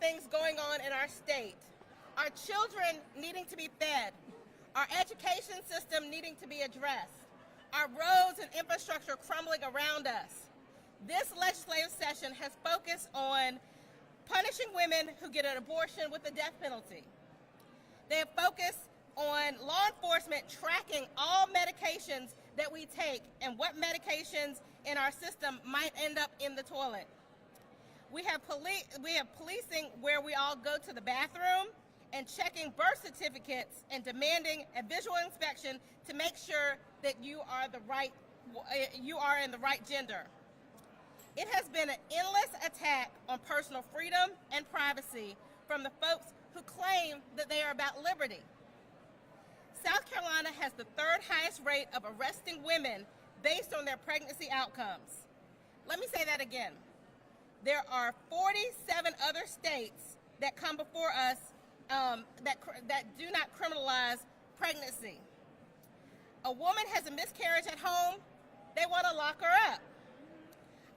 things going on in our state. Our children needing to be fed, our education system needing to be addressed, our roads and infrastructure crumbling around us. This legislative session has focused on punishing women who get an abortion with the death penalty. They have focused on law enforcement tracking all medications that we take and what medications in our system might end up in the toilet. We have policing where we all go to the bathroom and checking birth certificates and demanding a visual inspection to make sure that you are in the right gender. It has been an endless attack on personal freedom and privacy from the folks who claim that they are about liberty. South Carolina has the third highest rate of arresting women based on their pregnancy outcomes. Let me say that again. There are 47 other states that come before us that do not criminalize pregnancy. A woman has a miscarriage at home, they want to lock her up.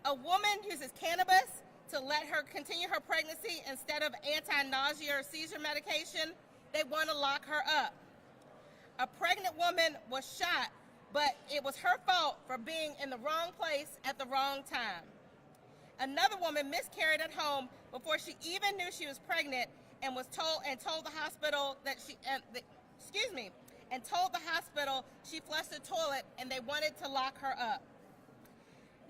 A woman uses cannabis to let her continue her pregnancy instead of anti-nausea or seizure medication, they want to lock her up. A pregnant woman was shot, but it was her fault for being in the wrong place at the wrong time. Another woman miscarried at home before she even knew she was pregnant and told the hospital she flushed the toilet and they wanted to lock her up.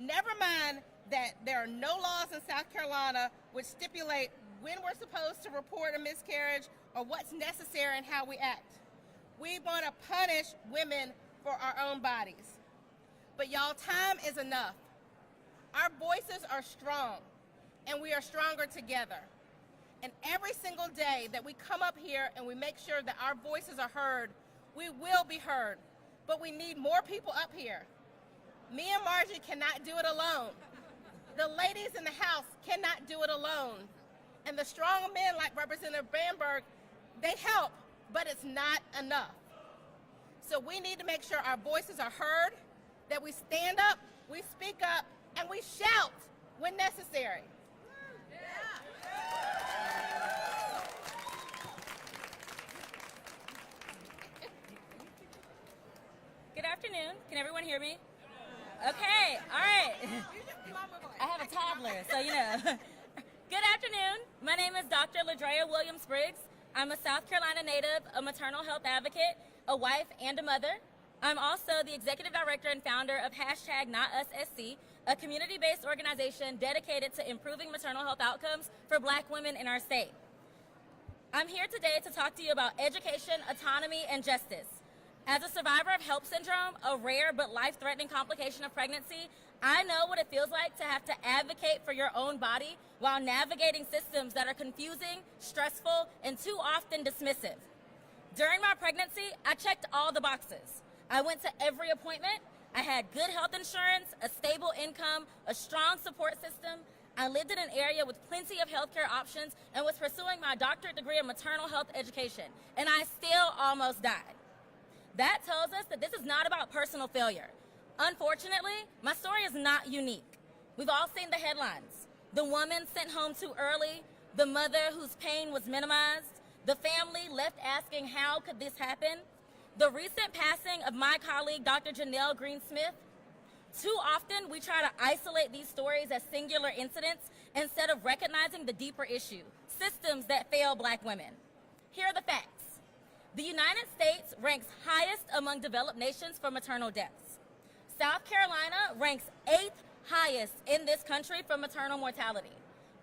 Never mind that there are no laws in South Carolina which stipulate when we're supposed to report a miscarriage or what's necessary and how we act. We want to punish women for our own bodies. But y'all, time is enough. Our voices are strong, and we are stronger together. And every single day that we come up here and we make sure that our voices are heard, we will be heard. But we need more people up here. Me and Margie cannot do it alone. The ladies in the House cannot do it alone. And the strong men like Representative Bamberg, they help, but it's not enough. So we need to make sure our voices are heard, that we stand up, we speak up, and we shout when necessary. Good afternoon. Can everyone hear me? Okay, all right. I have a toddler, so you know. Good afternoon. My name is Dr. Ladrea Williams-Briggs. I'm a South Carolina native, a maternal health advocate, a wife, and a mother. I'm also the executive director and founder of #NotUsSC, a community-based organization dedicated to improving maternal health outcomes for Black women in our state. I'm here today to talk to you about education, autonomy, and justice. As a survivor of HELLP syndrome, a rare but life-threatening complication of pregnancy, I know what it feels like to have to advocate for your own body while navigating systems that are confusing, stressful, and too often dismissive. During my pregnancy, I checked all the boxes. I went to every appointment. I had good health insurance, a stable income, a strong support system. I lived in an area with plenty of healthcare options and was pursuing my doctorate degree in maternal health education, and I still almost died. That tells us that this is not about personal failure. Unfortunately, my story is not unique. We've all seen the headlines. The woman sent home too early, the mother whose pain was minimized, the family left asking how could this happen, the recent passing of my colleague, Dr. Janelle Green-Smith. Too often, we try to isolate these stories as singular incidents instead of recognizing the deeper issue, systems that fail Black women. Here are the facts. The United States ranks highest among developed nations for maternal deaths. South Carolina ranks 8th highest in this country for maternal mortality.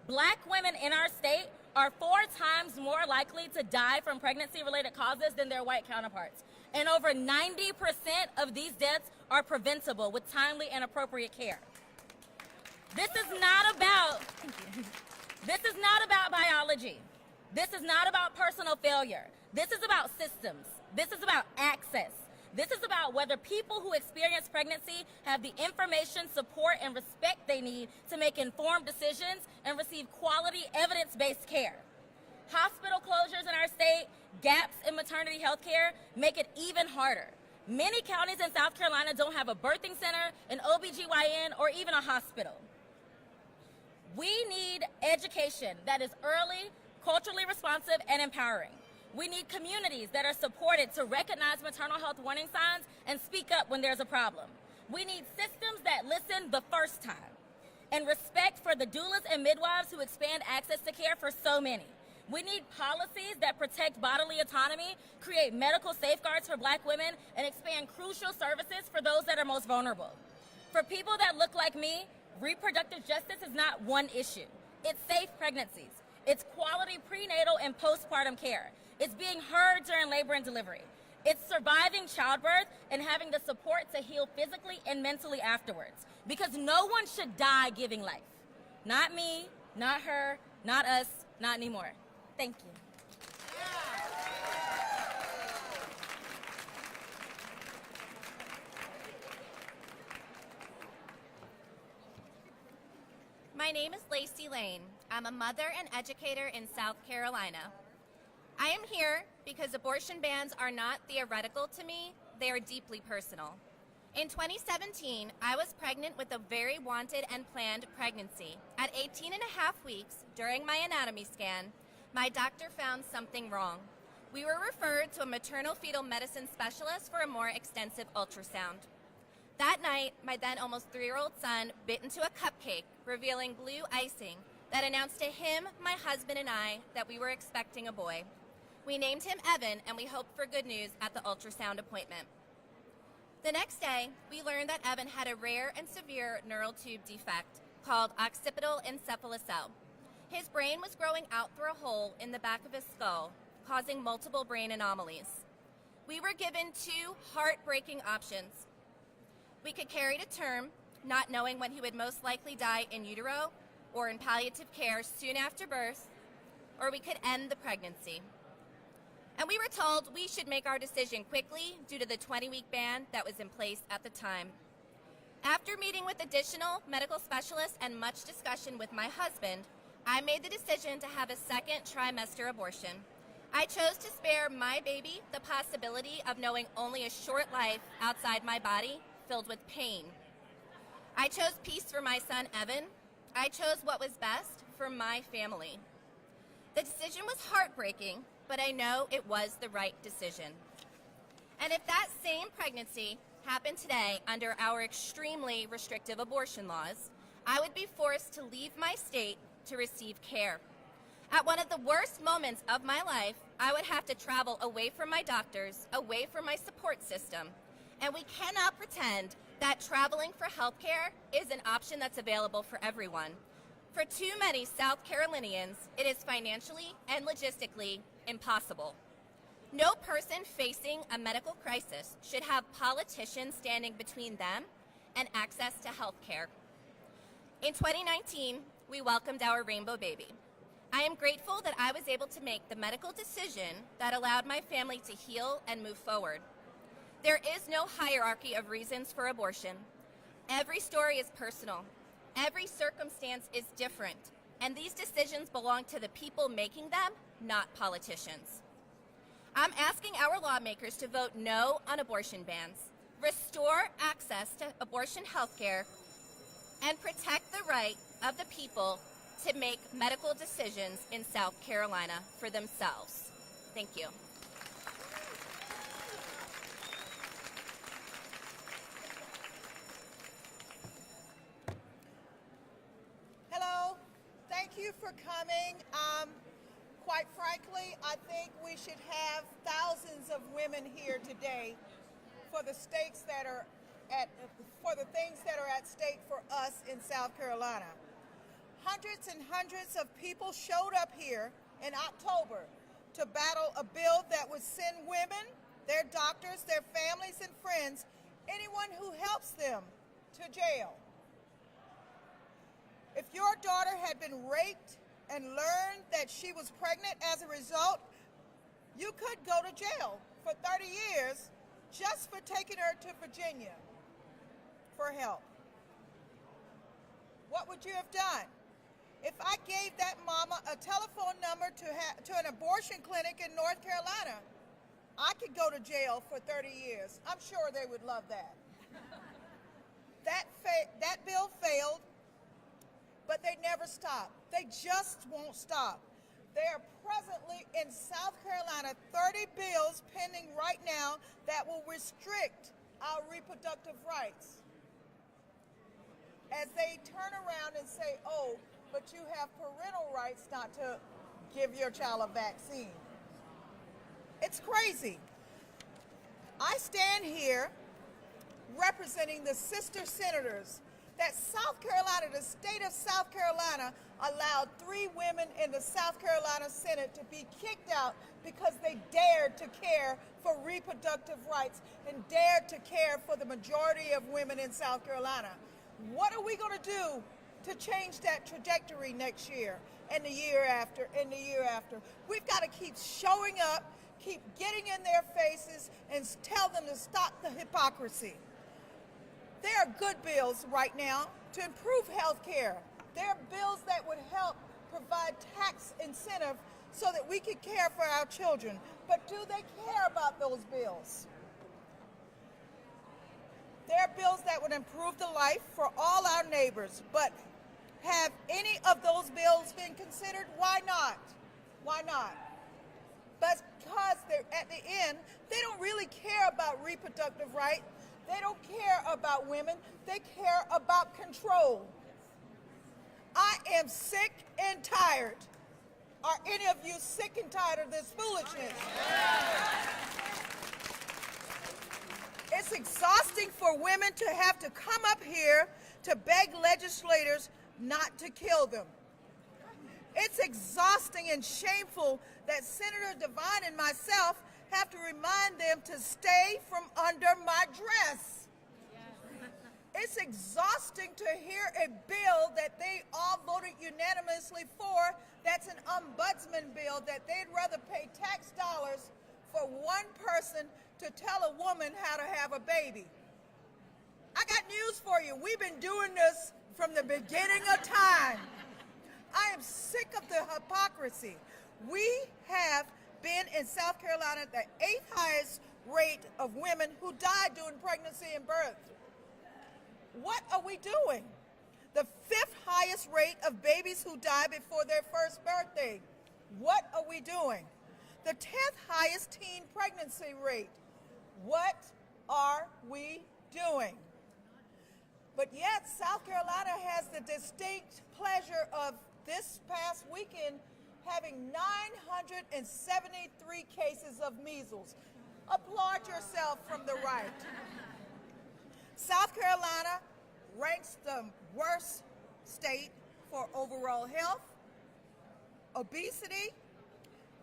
Black women in our state are 4 times more likely to die from pregnancy-related causes than their white counterparts. And over 90% of these deaths are preventable with timely and appropriate care. This is not about biology. This is not about personal failure. This is about systems. This is about access. This is about whether people who experience pregnancy have the information, support, and respect they need to make informed decisions and receive quality, evidence-based care. Hospital closures in our state, gaps in maternity health care make it even harder. Many counties in South Carolina don't have a birthing center, an OBGYN, or even a hospital. We need education that is early, culturally responsive, and empowering. We need communities that are supported to recognize maternal health warning signs and speak up when there's a problem. We need systems that listen the first time, and respect for the doulas and midwives who expand access to care for so many. We need policies that protect bodily autonomy, create medical safeguards for Black women, and expand crucial services for those that are most vulnerable. For people that look like me, reproductive justice is not one issue. It's safe pregnancies. It's quality prenatal and postpartum care. It's being heard during labor and delivery. It's surviving childbirth and having the support to heal physically and mentally afterwards. Because no one should die giving life. Not me, not her, not us, not anymore. Thank you. My name is Lacey Lane. I'm a mother and educator in South Carolina. I am here because abortion bans are not theoretical to me, they are deeply personal. In 2017, I was pregnant with a very wanted and planned pregnancy. At 18 and a half weeks, during my anatomy scan, my doctor found something wrong. We were referred to a maternal fetal medicine specialist for a more extensive ultrasound. That night, my then almost 3-year-old son bit into a cupcake, revealing blue icing that announced to him, my husband, and I that we were expecting a boy. We named him Evan, and we hoped for good news at the ultrasound appointment. The next day, we learned that Evan had a rare and severe neural tube defect called occipital encephalocele. His brain was growing out through a hole in the back of his skull, causing multiple brain anomalies. We were given 2 heartbreaking options. We could carry to term, not knowing when he would most likely die in utero or in palliative care soon after birth, or we could end the pregnancy. And we were told we should make our decision quickly due to the 20-week ban that was in place at the time. After meeting with additional medical specialists and much discussion with my husband, I made the decision to have a second trimester abortion. I chose to spare my baby the possibility of knowing only a short life outside my body filled with pain. I chose peace for my son, Evan. I chose what was best for my family. The decision was heartbreaking, but I know it was the right decision. And if that same pregnancy happened today under our extremely restrictive abortion laws, I would be forced to leave my state to receive care. At one of the worst moments of my life, I would have to travel away from my doctors, away from my support system. And we cannot pretend that traveling for health care is an option that's available for everyone. For too many South Carolinians, it is financially and logistically impossible. No person facing a medical crisis should have politicians standing between them and access to health care. In 2019, we welcomed our rainbow baby. I am grateful that I was able to make the medical decision that allowed my family to heal and move forward. There is no hierarchy of reasons for abortion. Every story is personal. Every circumstance is different. And these decisions belong to the people making them, not politicians. I'm asking our lawmakers to vote no on abortion bans, restore access to abortion health care, and protect the right of the people to make medical decisions in South Carolina for themselves. Thank you. Hello, thank you for coming. Quite frankly, I think we should have thousands of women here today for the stakes that are for the things that are at stake for us in South Carolina. Hundreds and hundreds of people showed up here in October to battle a bill that would send women, their doctors, their families and friends, anyone who helps them, to jail. If your daughter had been raped and learned that she was pregnant as a result, you could go to jail for 30 years just for taking her to Virginia for help. What would you have done? If I gave that mama a telephone number to an abortion clinic in North Carolina, I could go to jail for 30 years. I'm sure they would love that. That bill failed, but they never stop. They just won't stop. There are presently in South Carolina 30 bills pending right now that will restrict our reproductive rights. As they turn around and say, oh, but you have parental rights not to give your child a vaccine. It's crazy. I stand here representing the sister senators that South Carolina, the state of South Carolina, allowed 3 women in the South Carolina Senate to be kicked out because they dared to care for reproductive rights and dared to care for the majority of women in South Carolina. What are we going to do to change that trajectory next year and the year after and the year after? We've got to keep showing up, keep getting in their faces, and tell them to stop the hypocrisy. There are good bills right now to improve health care. There are bills that would help provide tax incentive so that we can care for our children. But do they care about those bills? There are bills that would improve the life for all our neighbors, but have any of those bills been considered? Why not? Why not? But because they're at the end, they don't really care about reproductive rights. They don't care about women. They care about control. I am sick and tired. Are any of you sick and tired of this foolishness? It's exhausting for women to have to come up here to beg legislators not to kill them. It's exhausting and shameful that Senator Devine and myself have to remind them to stay from under my dress. It's exhausting to hear a bill that they all voted unanimously for, that's an ombudsman bill, that they'd rather pay tax dollars for one person to tell a woman how to have a baby. I got news for you. We've been doing this from the beginning of time. I am sick of the hypocrisy. We have been in South Carolina at the 8th highest rate of women who died during pregnancy and birth. What are we doing? The 5th highest rate of babies who die before their first birthday. What are we doing? The 10th highest teen pregnancy rate. What are we doing? But yet, South Carolina has the distinct pleasure of this past weekend having 973 cases of measles. Applaud yourself from the right. South Carolina ranks the worst state for overall health, obesity,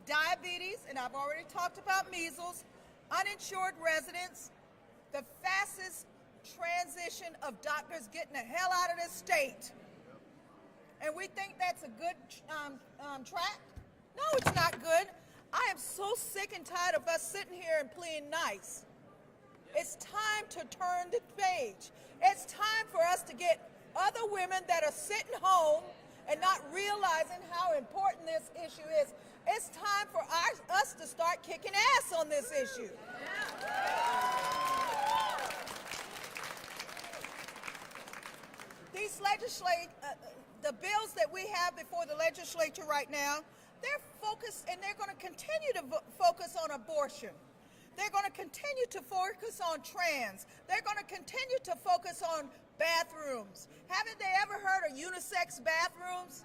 diabetes, and I've already talked about measles, uninsured residents, the fastest transition of doctors getting the hell out of this state. And we think that's a good track? No, it's not good. I am so sick and tired of us sitting here and playing nice. It's time to turn the page. It's time for us to get other women that are sitting home and not realizing how important this issue is. It's time for us to start kicking ass on this issue. These the bills that we have before the legislature right now, they're focused, and they're going to continue to focus on abortion. They're going to continue to focus on trans. They're going to continue to focus on bathrooms. Haven't they ever heard of unisex bathrooms?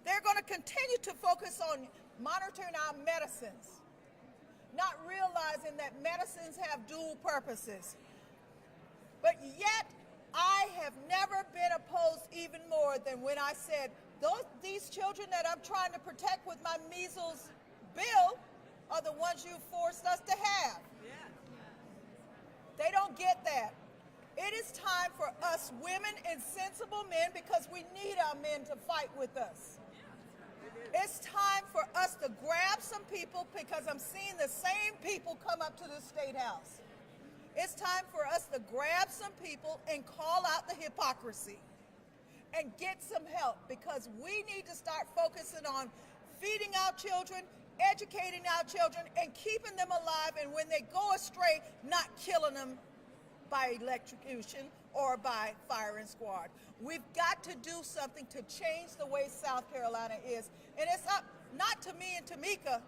They're going to continue to focus on monitoring our medicines, not realizing that medicines have dual purposes. But yet, I have never been opposed even more than when I said, these children that I'm trying to protect with my measles bill are the ones you forced us to have. They don't get that. It is time for us women and sensible men, because we need our men to fight with us. It's time for us to grab some people, because I'm seeing the same people come up to the State House. It's time for us to grab some people and call out the hypocrisy and get some help, because we need to start focusing on feeding our children, educating our children, and keeping them alive, and when they go astray, not killing them by electrocution or by firing squad. We've got to do something to change the way South Carolina is. And it's up not to me and Tamika,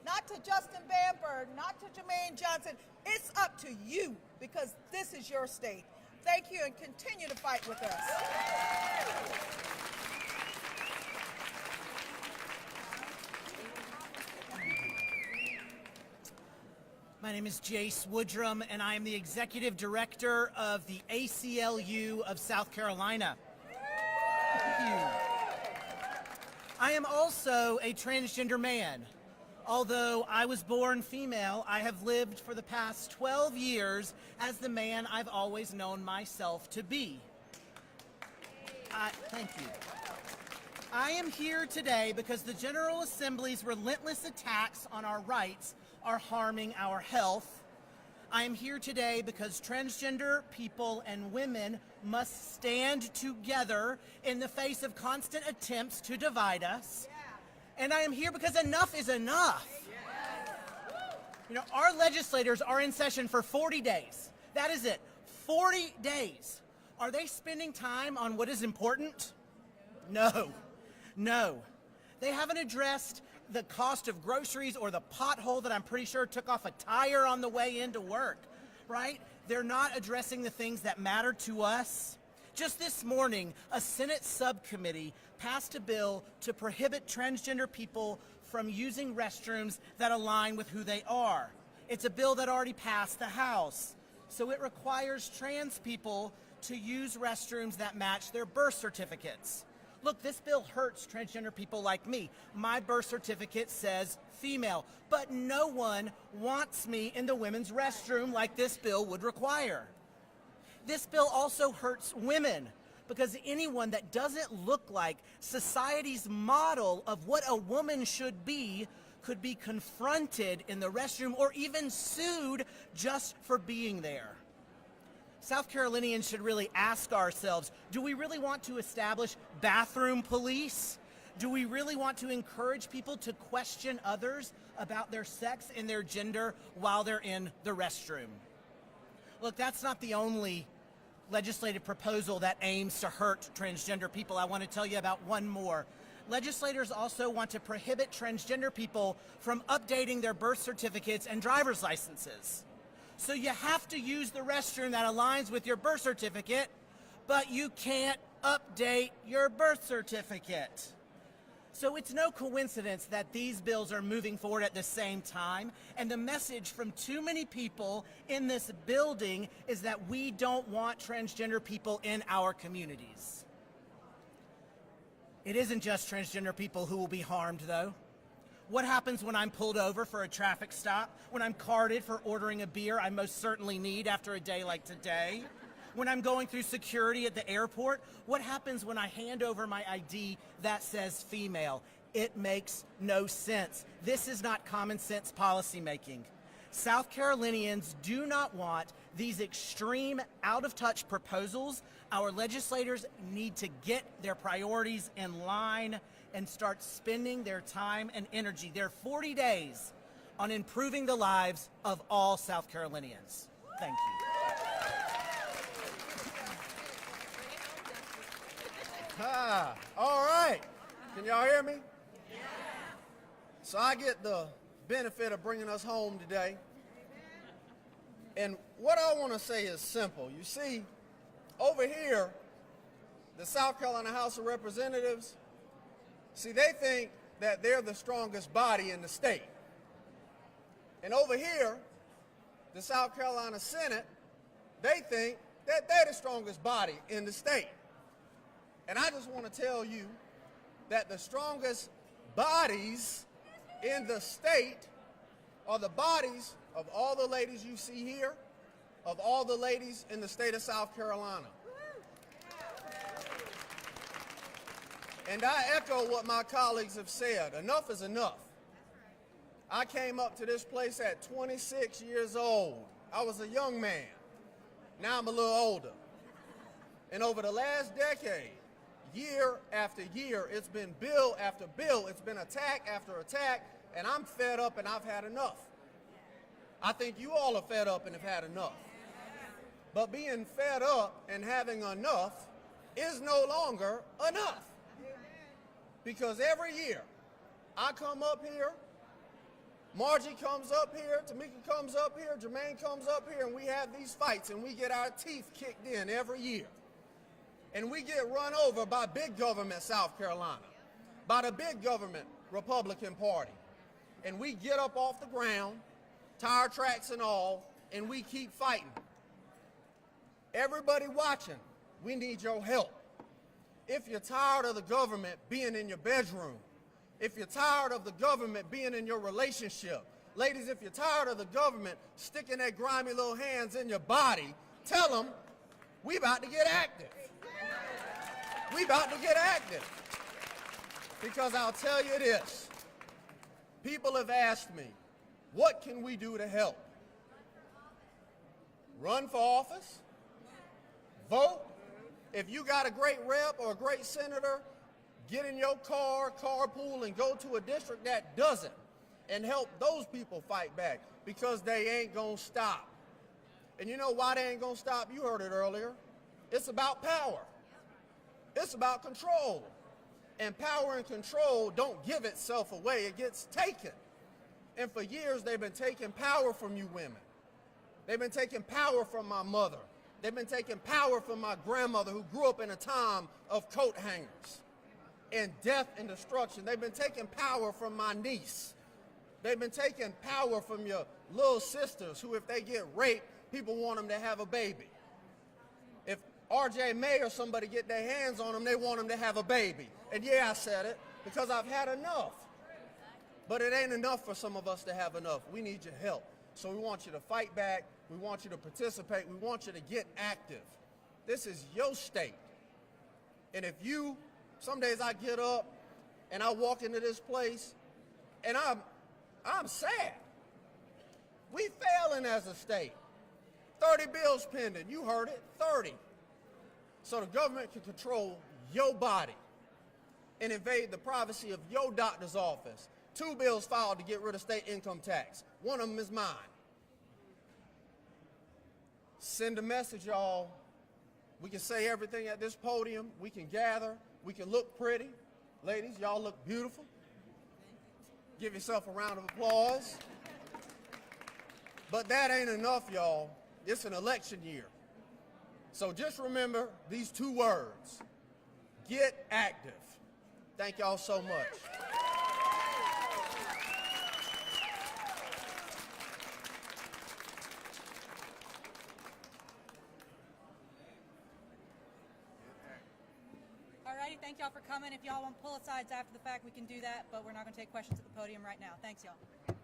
not to Justin Bamberg, not to Jermaine Johnson. It's up to you, because this is your state. Thank you, and continue to fight with us. My name is Jace Woodrum, and I am the Executive Director of the ACLU of South Carolina. Thank you. I am also a transgender man. Although I was born female, I have lived for the past 12 years as the man I've always known myself to be. Thank you. I am here today because the General Assembly's relentless attacks on our rights are harming our health. I am here today because transgender people and women must stand together in the face of constant attempts to divide us. And I am here because enough is enough. You know, our legislators are in session for 40 days. That is it, 40 days. Are they spending time on what is important? No, no. They haven't addressed the cost of groceries or the pothole that I'm pretty sure took off a tire on the way into work, right? They're not addressing the things that matter to us. Just this morning, a Senate subcommittee passed a bill to prohibit transgender people from using restrooms that align with who they are. It's a bill that already passed the House. So it requires trans people to use restrooms that match their birth certificates. Look, this bill hurts transgender people like me. My birth certificate says female, but no one wants me in the women's restroom like this bill would require. This bill also hurts women, because anyone that doesn't look like society's model of what a woman should be could be confronted in the restroom or even sued just for being there. South Carolinians should really ask ourselves, do we really want to establish bathroom police? Do we really want to encourage people to question others about their sex and their gender while they're in the restroom? Look, that's not the only legislative proposal that aims to hurt transgender people. I want to tell you about one more. Legislators also want to prohibit transgender people from updating their birth certificates and driver's licenses. So you have to use the restroom that aligns with your birth certificate, but you can't update your birth certificate. So it's no coincidence that these bills are moving forward at the same time, and the message from too many people in this building is that we don't want transgender people in our communities. It isn't just transgender people who will be harmed, though. What happens when I'm pulled over for a traffic stop? When I'm carded for ordering a beer I most certainly need after a day like today? When I'm going through security at the airport? What happens when I hand over my ID that says female? It makes no sense. This is not common sense policymaking. South Carolinians do not want these extreme, out-of-touch proposals. Our legislators need to get their priorities in line and start spending their time and energy, their 40 days, on improving the lives of all South Carolinians. Thank you. All right. Can y'all hear me? Yeah. So I get the benefit of bringing us home today. And what I want to say is simple. You see, over here, the South Carolina House of Representatives, see, they think that they're the strongest body in the state. And over here, the South Carolina Senate, they think that they're the strongest body in the state. And I just want to tell you that the strongest bodies in the state are the bodies of all the ladies you see here, of all the ladies in the state of South Carolina. And I echo what my colleagues have said. Enough is enough. I came up to this place at 26 years old. I was a young man. Now I'm a little older. And over the last decade, year after year, it's been bill after bill. It's been attack after attack, and I'm fed up and I've had enough. I think you all are fed up and have had enough. But being fed up and having enough is no longer enough. Because every year I come up here, Margie comes up here, Tamika comes up here, Jermaine comes up here, and we have these fights and we get our teeth kicked in every year. And we get run over by big government South Carolina, by the big government Republican Party. And we get up off the ground, tire tracks and all, and we keep fighting. Everybody watching, we need your help. If you're tired of the government being in your bedroom, if you're tired of the government being in your relationship, ladies, if you're tired of the government sticking their grimy little hands in your body, tell them we about to get active. We about to get active. Because I'll tell you this, people have asked me, what can we do to help? Run for office? Vote? If you got a great rep or a great senator, get in your car, carpool, and go to a district that doesn't and help those people fight back, because they ain't gonna stop. And you know why they ain't gonna stop? You heard it earlier. It's about power. It's about control. And power and control don't give itself away, it gets taken. And for years they've been taking power from you women. They've been taking power from my mother. They've been taking power from my grandmother, who grew up in a time of coat hangers and death and destruction. They've been taking power from my niece. They've been taking power from your little sisters, who, if they get raped, people want them to have a baby. If RJ May or somebody get their hands on them, they want them to have a baby. And yeah, I said it, because I've had enough. But it ain't enough for some of us to have enough. We need your help. So we want you to fight back. We want you to participate. We want you to get active. This is your state. And if you, some days I get up and I walk into this place and I'm sad. We failing as a state. 30 bills pending. You heard it, 30. So the government can control your body and invade the privacy of your doctor's office. 2 bills filed to get rid of state income tax. One of them is mine. Send a message, y'all. We can say everything at this podium. We can gather. We can look pretty. Ladies, y'all look beautiful. Give yourself a round of applause. But that ain't enough, y'all. It's an election year. So just remember these 2 words. Get active. Thank y'all so much. Alrighty, thank y'all for coming. If y'all want pull asides after the fact, we can do that, but we're not going to take questions at the podium right now. Thanks, y'all.